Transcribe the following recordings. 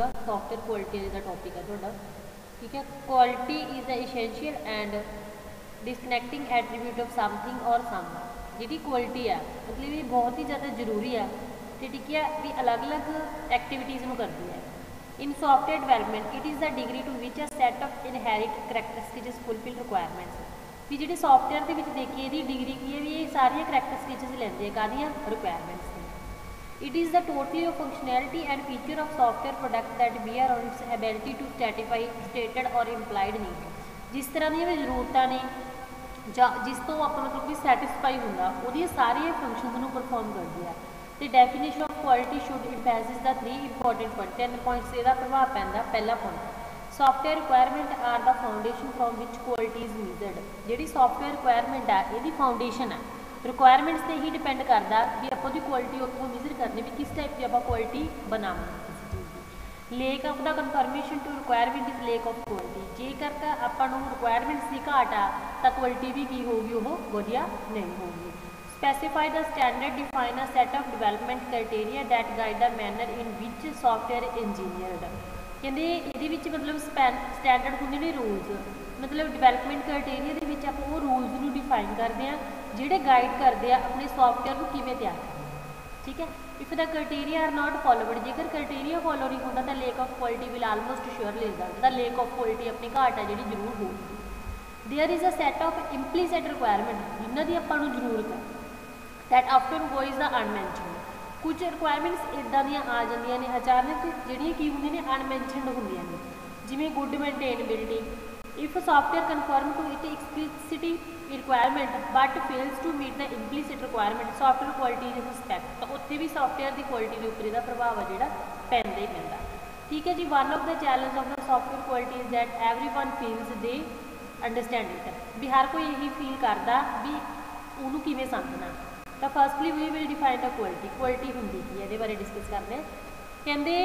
Software quality का topic है थोड़ा, ठीक है। Quality is the essential and disconnecting attribute of something और समवन। जी क्वालिटी है मतलब ये बहुत ही ज़्यादा जरूरी है, ठीक है, भी अलग अलग एक्टिविटीज़ में करती है। In software development it is the degree to which a set of inherit characteristics fulfil requirements. भी जी सॉफ्टवेयर के देखिए ये डिग्री की है भी ये सारिया करैक्टरिस्टिक्स लेंदे Qadian requirements. It is the totality of functionality and feature of software product that bear on its ability to satisfy stated or implied need। जिस तरह दी भी जरूरत ने जिस तो आप मतलब कि सैटिस्फाई होंगे वो सारे फंक्शनस को परफॉर्म करती है। तो definition of quality should emphasis the 3 important point, 3 points इसका प्रभाव पैंदा। पहला point software requirement are the foundation from which quality is measured. जी सॉफ्टवेयर रिक्वायरमेंट है ये फाउंडेशन है, रिक्वायरमेंट्स से ही डिपेंड करता भी आप क्वालिटी उत्थों मेजर करने भी किस टाइप की आप क्वालिटी बनावे किसी चीज़ की। Lack of the confirmation to requirement is lack of quality. जेकर आपू रिक्वायरमेंट्स की घाट आ तो क्वालिटी भी की होगी वो वधिया नहीं होगी। Specify the standard define a set of development criteria that guide the manner in which software engineered. कहते ये मतलब स्टैंडर्ड होंगे ने रूल्स, मतलब डिवेलपमेंट क्राइटेरिया के आप वो रूल्स को डिफाइन करते हैं ਜਿਹੜੇ गाइड करते हैं अपने सॉफ्टवेयर को किमें तैयार करना, ठीक है। If the criteria are not followed, जेकर क्राइटेरिया फॉलो नहीं होता तो lack of quality will almost sure ले जाता लेक ऑफ क्वालिटी अपनी घाट है जी जरूर होगी। There is a set of implicit requirement जिन्हों की आपको जरूरत है that after goes the unmentioned. कुछ रिक्वायरमेंट्स इदा दी आ जांदियां ने अचानक ਜਿਹੜੀਆਂ की होंगे ने अनमैंशनड होंदियां ने, जिवें good maintainability. If software conform to it explicitly requirement but fails to meet the implicit requirement software quality is respect. तो उत्थे भी सॉफ्टवेयर की क्वालिटी के उपर इसका प्रभाव है जोड़ा पैंदा ही पैंदा, ठीक है जी। One of the challenge of the software quality is that everyone feels they understand it. भी हर कोई यही फील करता भी उन्होंने किवें समझना। तो firstly we will define the quality. Quality होंगी की ये बारे डिस्कस करते हैं। कहते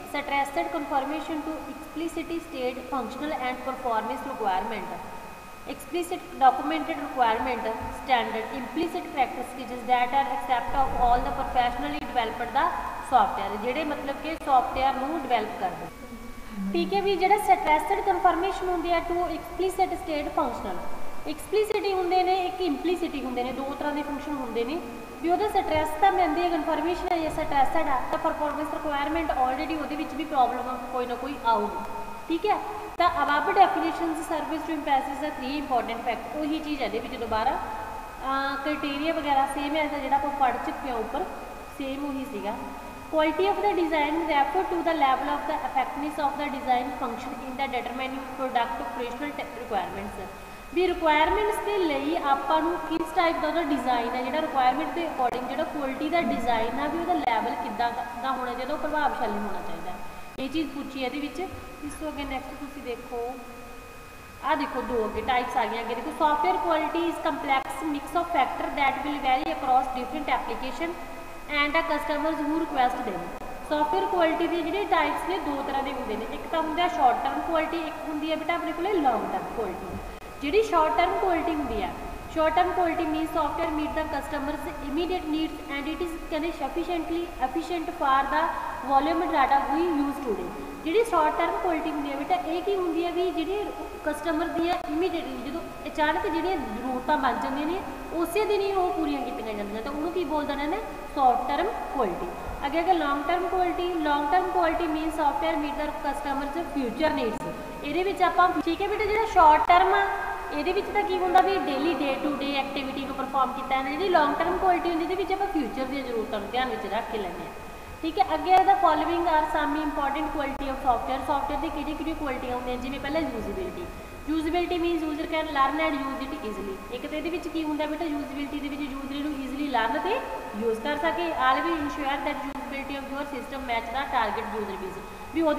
सट्रेस्टेड conformation to explicitly state functional and performance requirement. Explicit documented requirement standard implicit practice that are except of all the professionally developed the software, जेडे मतलब कि सॉफ्टवेयर को डिवेलप करते, ठीक है। भी जो सट्रेस्टेड कन्फर्मेशन होंगी है to explicit state functional. Explicitly होंगे ने एक इंप्लीसिटी होंगे ने, दो तरह के फंक्शन होंगे ने भी वो सट्रैस तो मिलती है कन्फर्मेशन है या सट्रैसड है तो परफॉर्मेंस रिक्वायरमेंट ऑलरेडी वो भी प्रॉब्लम कोई ना कोई आऊगी, ठीक है। तो above definition serves to emphasis the 3 important fact वही चीज़ है ये दोबारा क्राइटेरिया वगैरह सेम है जो आप पढ़ चुके हैं ऊपर सेम वही सीगा। Quality of the design refer to the level of the effectiveness of the design function in the determining product operational requirements. भी रिक्वायरमेंट्स के लिए आपू किस टाइप का डिज़ाइन है जो रिक्वायरमेंट के अकॉर्डिंग जो क्वालिटी का डिज़ाइन है भी वो लैवल किदा का होना चाहिए, वो प्रभावशाली होना चाहिए। ये चीज़ पूछी है ये। इस तो अगे नैक्सट तुम देखो आ देखो दो अगे टाइप्स आ गई अगे देखो software quality is complex mix of factor that will vary across different application and a customers who request them. Software quality की जी टाइप्स ने दो तरह के होंगे, एक तो होंगे शॉर्ट टर्म क्वालिटी, एक होंगी है बेटा अपने को लॉन्ग टर्म क्वालिटी। जी शॉर्ट टर्म क्वालिटी होंगी है, short term quality mean software meet the customers immediate needs and it is कहते sufficiently efficient for the volume data we use today. जी शॉर्ट टर्म क्वालिटी होंगी है बेटा ये की होंगी है भी जी कस्टमर दी इमीडिएटली जो अचानक जी जरूरत बन जाती ने उस दिन ही वो पूरी की जाती तो उन्होंने की बोल देना ने शॉर्ट टर्म क्वालिटी। अगे अगर long term quality, long term quality mean software meet the customers future needs. ये आप ठीक है बेटा जो शॉर्ट टर्म आ ये की होंगे भी daily day to day activity को परफॉर्म किया है। जी लॉन्ग टर्म क्वालिटी होंगी ये आप फ्यूचर दी जरूरतों को ध्यान में रख के लेने, ठीक है। अगे the following are some important quality of software. Software की कि क्वालिटियाँ होंगे जिवें पहले usability. Usability means user can learn and use it easily. एक तो ये की होंगे बेटा यूजिबिलिटी के यूजर ईजिली लर्न तो यूज कर सके। आल भी ensure that usability of your system match the target user base भी वो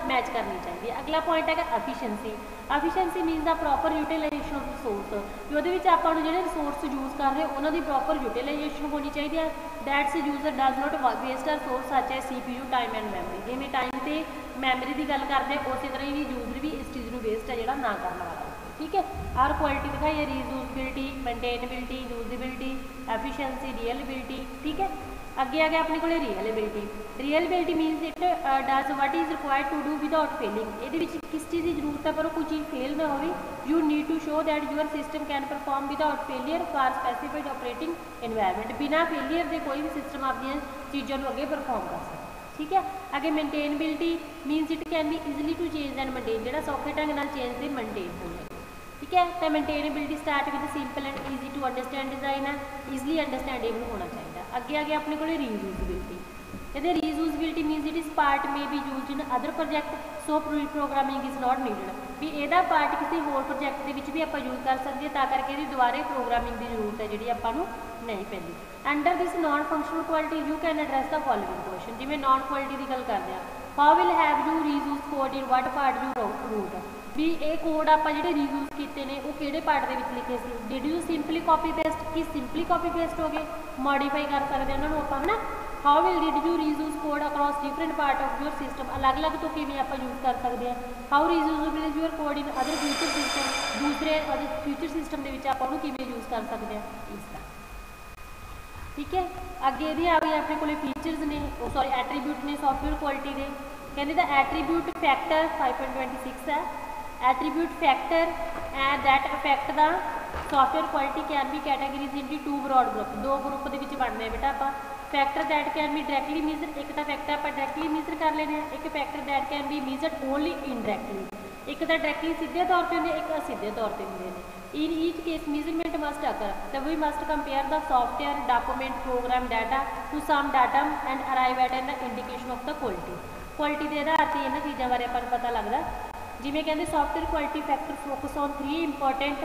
मैच करनी चाहिए। अगला पॉइंट है efficiency. Efficiency means the proper utilisation of resource भी वो आपको जो रिसोर्स यूज कर रहे हो उन्होंने प्रॉपर यूटिलाइजेशन होनी चाहिए। That's user does not waste resource such है CPU टाइम एंड मैमरी। जिमें टाइम तो मैमरी की गल करते हैं उस तरह ही यूजर भी इस चीज़ को वेस्ट है जो ना करना वाला, ठीक है। और क्वालिटी दिखाई है रीयूजबिलिटी, मेनटेनेबिलिटी, यूजिबिलिटी, एफिशिएंसी, रियलेबिलिटी, ठीक है। अगे आ गया अपने को reliability. Reliability means it does what is required to do without failing. ये किस चीज़ की जरूरत है पर कोई चीज़ फेल ना हो। You need to show that your system can perform without failure for specified operating environment. बिना फेलियर के कोई भी सिस्टम अपनी चीज़ों को अगे परफॉर्म कर सकता। ठीक है, आगे maintainability means it can be easily to change and maintain, जो सौखे ढंग नाल चेंज से मेनटेन हो जाए। ठीक है, तो maintainability start with simple and easy to understand design है, ईजिली अंडरस्टैंडेबल होना चाहिए। अगे आ गया अपने को रीयूजबिलिटी। कहते reusability means it is part में be use in other project so programming is not needed. भी यदा पार्ट किसी होर प्रोजैक्ट के भी आप यूज कर सकते हैं, तां करके दोबारे प्रोग्रामिंग की जरूरत है जी आपको नहीं पैंदी। Under this non functional quality you can address the following question. जिवें नॉन क्वालिटी की गल करते हैं, how will have you reuse code in what part you route. भी ये कोड आप जो रीयूज किए हैं वो किहड़े पार्ट के लिखे थे। Did you simply copy paste, कि सिंपली कॉपी पेस्ट हो गए, मॉडिफाई कर सकते हैं उन्होंने आप, है ना। How will did you reuse code across different part of your system, अलग अलग तो किमें आप यूज कर सकते हैं। How reusable is your code in other future system, दूसरे फ्यूचर सिस्टम के आप किमें यूज कर सकते हैं इसका। ठीक है, अगे ये आ गए अपने को फीचर्स ने, सॉरी एट्रीब्यूट ने सॉफ्टवेयर क्वालिटी के। कहते द एट्रीब्यूट फैक्टर 5.26 है। Attribute factor that affect the software quality can be categories into two broad group. दो ग्रुप के बनने हैं बेटा आप। Factor that can be directly measure, एक तो फैक्टर आप डायरैक्टली मीजर कर लेने, एक factor that can be measure only indirectly. एक तो डायरैक्टली सीधे तौर पर होंगे, एक असीधे तौर पर होंगे। In each case measurement must occur, तो we must compare the software document program data to some data and arrive at an indication of the quality. Quality के आधार पर इन्होंने चीज़ों बारे अपन पता लगता। जिमें कहते software quality factor focus on 3 important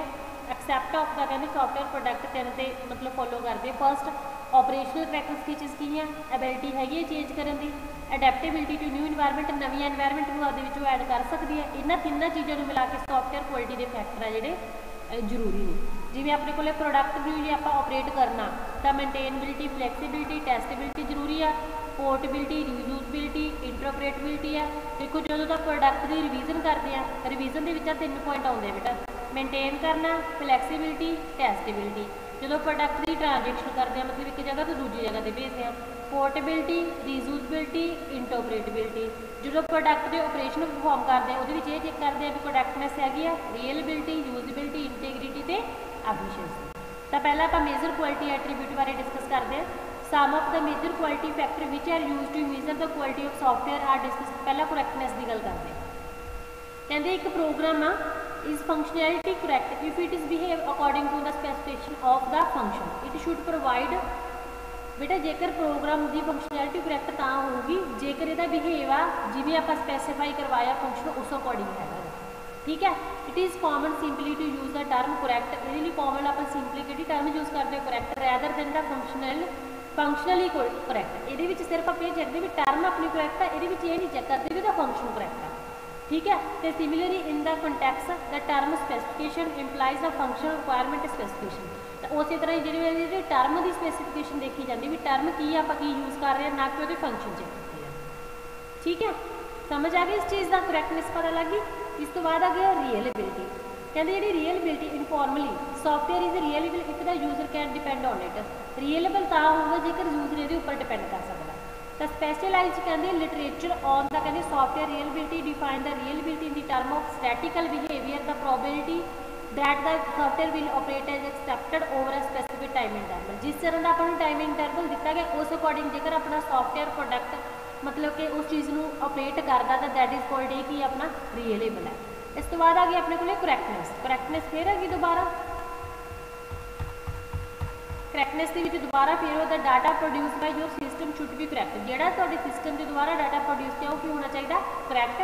except of the कहते सॉफ्टवेयर प्रोडक्ट तीन से मतलब फॉलो करते। फर्स्ट ऑपरेशनल करैक्टरिस्टिक्स की एबिलिटी हैगी चेंज करने की, अडेप्टेबिलिटी टू न्यू इन्वायरमेंट, नवी एनवायरमेंट को आपके ऐड कर सकती है। इन्होंने तीनों चीज़ों को मिला के सॉफ्टवेयर क्वालिटी के फैक्टर है जोड़े जरूरी ने। जिमें अपने को प्रोडक्ट भी जो आप ऑपरेट करना तो मेनटेनबिलिटी, फ्लैक्सीबिलिटी, टेस्टेबिलिटी जरूरी है, पोर्टेबिलिटी, रीयूजबिलिटी, इंटरऑपरेटेबिलिटी है। देखो जो तक प्रोडक्ट की रिवीजन करते हैं, रिवीजन के 3 पॉइंट आते हैं बेटा, मेनटेन करना, फ्लैक्सीबिलिटी, टेस्टेबिलिटी। जो प्रोडक्ट की ट्रांजैक्शन करते हैं मतलब एक जगह तो दूसरी जगह पर भेजते हैं, पोर्टेबिलिटी, रीयूजबिलिटी, इंटरऑपरेटेबिलिटी। जो प्रोडक्ट के ऑपरेशन परफॉर्म करते हैं वो चेक करते हैं भी प्रोडक्टनेस हैगी है, रीअलेबिलिटी, यूजबिलिटी, इंटीग्रिटी तो एफिशिएंसी। तो पहला आप मेजर क्वालिटी एट्रीब्यूट बारे डिस्कस करते हैं। Some of the major quality factor which are use to measure the quality of software are discuss. पहला करैक्टनेस की गल करते हैं। कहते एक program is functionality correct if it is behave according to the specification of the function, it should provide. बेटा जेकर programme की फंक्शनैलिटी करैक्ट तो होगी जेकर यदा बिहेव आ जिमें आप स्पैसीफाई करवाया फंक्शन उस अकॉर्डिंग है। ठीक है, it is common simply to use the term correct. ये कॉमन आप सिंपली कि टर्म यूज करते हो correct rather than the functionally correct. ये सिर्फ आप ये चेकते भी टर्म अपनी करैक्ट है, ये नहीं चेक करते भी फंक्शन करैक्ट है। ठीक है, तो similarly in the context the term specification implies the functional requirement specification. तो उस तरह जी टर्म की स्पेसिफिकेशन देखी जाती भी टर्म की आप यूज कर रहे हैं ना कि वो फंक्शन चेक करते हैं। ठीक है, समझ आ गई इस चीज़ का करैक्टनेस पता लग गई। इस तो बाद आ गया रीअलेबिलिटी। कहते जी reliability informally software is reliable if the user can depend on it. Reliable तो होगा जेकर यूजर ये ऊपर डिपेंड कर सकता। तो स्पैशलाइज कहते लिटरेचर ऑन द कहते software reliability define the reliability in the term of statistical behaviour the probability that the software will operate as expected over a specific time interval. जिस तरह का अपन टाइम इंटरवल दिता गया उस according जेकर अपना software product मतलब कि उस चीज़ को ऑपरेट करता तो दैट इज कॉल्ड कि अपना रीअलेबल है। इस तो बाद आ गया अपने को करैक्टनेस। करैक्टनेस फिर है दोबारा करैक्टनेस के दोबारा फिर होता data produce by your system should be correct. जोड़ा थोड़े सिस्टम के द्वारा डाटा प्रोड्यूस किया वो होना चाहिए करैक्ट।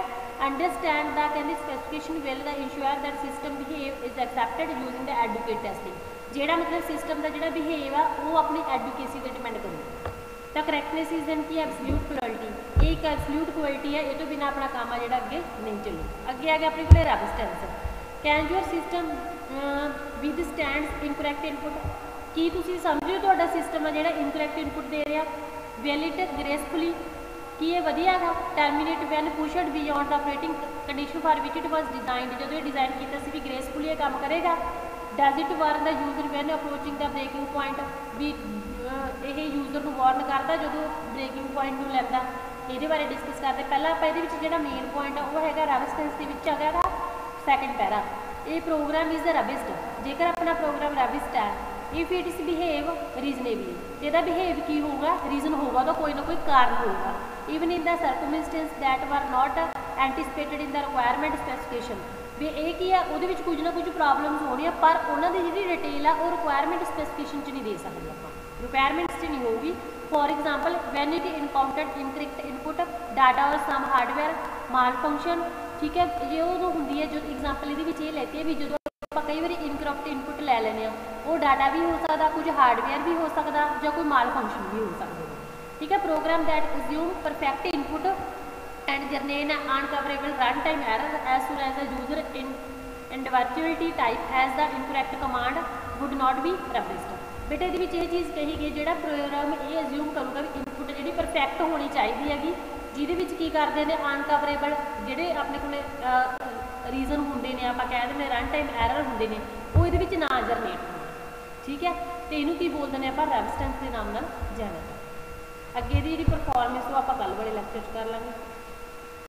अंडरस्टैंड द कहते specification well the ensure that system behave is accepted using the adequate testing. जोड़ा मतलब सिस्टम का जोड़ा बिहेव है वो अपनी एडुकेसी पर डिपेंड करेगा। तो करैक्टनेस इज एन की एब्सल्यूट क्वालिटी, एक एब्सल्यूट क्वालिटी है, ये तो बिना अपना काम है जो अगे नहीं चलू। अगे आ गया अपने को resistance. Can your system with stands incorrect input. की तुम समझो तो सिस्टम है जो इनकरैक्ट इनपुट दे रहा वैलिड ग्रेसफुली कि ये वधिया है। Terminate when pushed beyond the operating condition for which it was designed. जो ये डिजाइन किया भी ग्रेसफुली काम करेगा। Does it work the user when approaching the breaking point भी ਇਹ ਯੂਜ਼ਰ ਨੂੰ ਵਾਰਨ ਕਰਦਾ ਜਦੋਂ ਬ੍ਰੇਕਿੰਗ ਪੁਆਇੰਟ ਨੂੰ ਲੈਂਦਾ। ਇਹਦੇ ਬਾਰੇ ਡਿਸਕਸ ਕਰਦੇ। ਪਹਿਲਾਂ ਆਪਾਂ ਇਹਦੇ ਵਿੱਚ ਜਿਹੜਾ ਮੇਨ ਪੁਆਇੰਟ ਆ ਉਹ ਹੈਗਾ ਰੈਬਿਸਟੈਂਸ ਦੇ ਵਿੱਚ ਹੈਗਾ ਗਾ ਸੈਕਿੰਡ ਪੈਰਾ। ਇਹ ਪ੍ਰੋਗਰਾਮ ਇਜ਼ ਰੈਬਿਸਟ। ਜੇਕਰ ਆਪਣਾ ਪ੍ਰੋਗਰਾਮ ਰੈਬਿਸਟ ਹੈ, ਇਫ ਇਟ ਇਜ਼ ਬਿਹੇਵ ਰੀਜ਼ਨੇਬਲੀ, ਇਹਦਾ ਬਿਹੇਵ ਕੀ ਹੋਊਗਾ, ਰੀਜ਼ਨ ਹੋਊਗਾ, ਉਹਦਾ ਕੋਈ ਨਾ ਕੋਈ ਕਾਰਨ ਹੋਊਗਾ। Even in the circumstances that ਵਰ ਨਾਟ ਐਂਟੀਸਪੇਟਡ ਇਨ ਦ ਰਿਕੁਆਇਰਮੈਂਟ ਸਪੈਸੀਫਿਕੇਸ਼ਨ, ਵੀ ਇਹ ਕੀ ਆ, ਉਹਦੇ ਵਿੱਚ ਕੁਝ ਨਾ ਕੁਝ ਪ੍ਰੋਬਲਮਸ ਹੋਣੀਆਂ, ਪਰ ਉਹਨਾਂ ਦੀ ਜਿਹੜੀ ਡਿਟੇਲ ਆ ਉਹ ਰਿਕੁਆਇਰਮੈਂਟ ਸਪੈਸੀਫਿਕੇਸ਼ਨ 'ਚ ਨਹੀਂ ਦੇ ਸਕਦੇ ਆਪਾਂ, ਰਿਕੁਆਇਰਮੈਂਟਸ 'ਚ ਨਹੀਂ ਹੋਊਗੀ। For example when it encountered incorrect input data और सम हार्डवेयर माल फंक्शन, ठीक है, ये उदों होंदी है जो एग्जाम्पल ये लेती है भी जो ਆਪਾਂ कई बार इनकरप्ट इनपुट ले लेने वो डाटा भी हो सकता, कुछ हार्डवेयर भी हो सकता, या कोई माल फंक्शन भी हो सकते, ठीक है। Program that assume perfect input and generate unrecoverable run time error as soon as the user individuality type as the incorrect command would not be robust. बेटे ये चीज़ कही गई जो प्रोग्राम ये अज्यूम करूँगा भी इनपुट जी परफेक्ट होनी चाहिए हैगी, जिद की करते हैं अनकवरेबल जोड़े अपने को रीजन होंगे ने, आप कह दें रन टाइम एरर होंगे ने, वो ये ना जनरेट होंगे, ठीक है। तो इनू की बोलते हैं आप रेजिस्टेंस के नाम जाना। अगे की जी परफॉर्मेंस वो आप कल वाले लैक्चर कर लेंगे।